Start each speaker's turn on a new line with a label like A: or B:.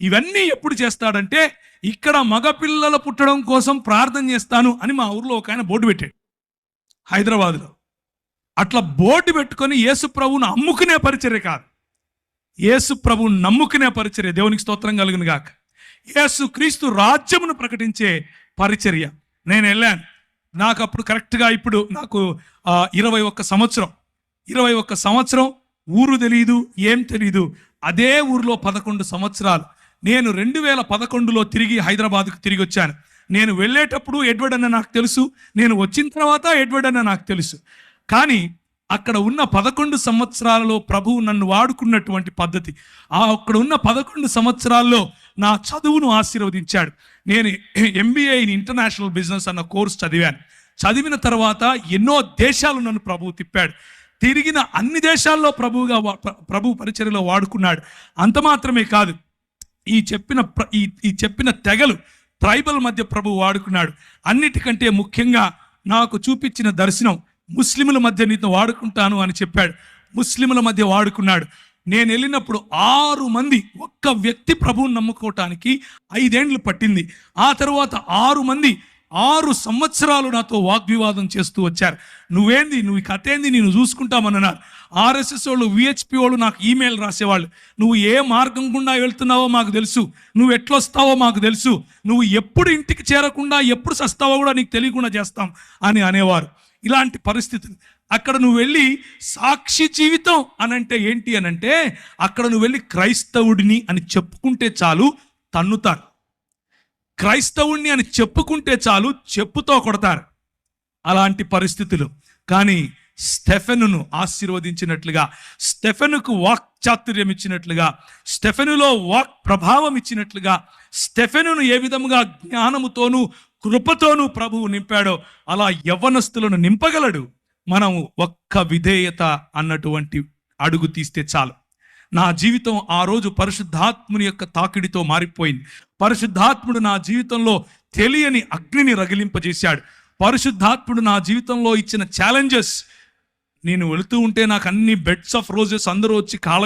A: ఇవన్నీ ఎప్పుడు చేస్తాడంటే, ఇక్కడ మగపిల్లలు పుట్టడం కోసం ప్రార్థన చేస్తాను అని మా ఊర్లో ఒక ఆయన బోర్డు పెట్టాడు హైదరాబాద్లో. అట్లా బోర్డు పెట్టుకొని యేసు ప్రభువును అమ్ముకునే పరిచర్య కాదు, యేసు ప్రభువును నమ్ముకునే పరిచర్య. దేవునికి స్తోత్రం కలుగును గాక. యేసు క్రీస్తు రాజ్యమును ప్రకటించే పరిచర్య. నేను వెళ్ళాను. నాకు అప్పుడు కరెక్ట్గా ఇప్పుడు నాకు 21 సంవత్సరం. ఊరు తెలియదు, ఏం తెలీదు. అదే ఊరిలో 11 సంవత్సరాలు. నేను 2011లో తిరిగి హైదరాబాద్కు తిరిగి వచ్చాను. నేను వెళ్ళేటప్పుడు ఎడ్వర్డ్ అన్న నాకు తెలుసు, నేను వచ్చిన తర్వాత ఎడ్వర్డ్ అన్న నాకు తెలుసు. కానీ అక్కడ ఉన్న 11 సంవత్సరాలలో ప్రభువు నన్ను వాడుకున్నటువంటి పద్ధతి, అక్కడ ఉన్న 11 సంవత్సరాల్లో నా చదువును ఆశీర్వదించాడు. నేను MBA ఇన్ ఇంటర్నేషనల్ బిజినెస్ అన్న కోర్స్ చదివాను. చదివిన తర్వాత ఎన్నో దేశాలు నన్ను ప్రభువు తిప్పాడు. తిరిగిన అన్ని దేశాల్లో ప్రభు పరిచర్యలో వాడుకున్నాడు. అంత మాత్రమే కాదు, ఈ చెప్పిన తెగలు ట్రైబల్ మధ్య ప్రభు వాడుకున్నాడు. అన్నిటికంటే ముఖ్యంగా నాకు చూపించిన దర్శనం, ముస్లిముల మధ్య నీతో వాడుకుంటాను అని చెప్పాడు. ముస్లిముల మధ్య వాడుకున్నాడు. నేను వెళ్ళినప్పుడు 6 మంది, ఒక్క వ్యక్తి ప్రభువుని నమ్ముకోవటానికి 5 ఏండ్లు పట్టింది. ఆ తర్వాత 6 మంది 6 సంవత్సరాలు నాతో వాగ్వివాదం చేస్తూ వచ్చారు. నువ్వు కథ ఏంది, నేను చూసుకుంటామన్నారు. RSS వాళ్ళు, VHP వాళ్ళు నాకు ఈమెయిల్ రాసేవాళ్ళు. నువ్వు ఏ మార్గం గుండా వెళ్తున్నావో మాకు తెలుసు, నువ్వు ఎట్లొస్తావో మాకు తెలుసు, నువ్వు ఎప్పుడు ఇంటికి చేరకుండా ఎప్పుడు సస్తావో కూడా నీకు తెలియకుండా చేస్తాం అని అనేవారు. ఇలాంటి పరిస్థితులు. అక్కడ నువ్వు వెళ్ళి సాక్షి జీవితం అనంటే ఏంటి అనంటే, అక్కడ నువ్వు వెళ్ళి క్రైస్తవుడిని అని చెప్పుకుంటే చాలు తన్నుతారు. క్రైస్తవుణ్ణి అని చెప్పుకుంటే చాలు చెప్పుతో కొడతారు. అలాంటి పరిస్థితులు. కానీ స్టెఫెనును ఆశీర్వదించినట్లుగా, స్టెఫెనుకు వాక్ చాతుర్యం ఇచ్చినట్లుగా, స్టెఫెనులో వాక్ ప్రభావం ఇచ్చినట్లుగా, స్టెఫెనును ఏ విధముగా జ్ఞానముతోనూ కృపతోనూ ప్రభువు నింపాడో అలా యవ్వనస్తులను నింపగలడు. మనం ఒక్క విధేయత అన్నటువంటి అడుగు తీస్తే చాలు. నా జీవితం ఆ రోజు పరిశుద్ధాత్ముని యొక్క తాకిడితో మారిపోయింది. పరిశుద్ధాత్ముడు నా జీవితంలో తెలియని అగ్నిని రగిలింపజేశాడు. పరిశుద్ధాత్ముడు నా జీవితంలో ఇచ్చిన ఛాలెంజెస్, నేను వెళుతూ ఉంటే నాకు అన్ని బెడ్స్ ఆఫ్ రోజెస్ అందరూ వచ్చి కాళ్ళ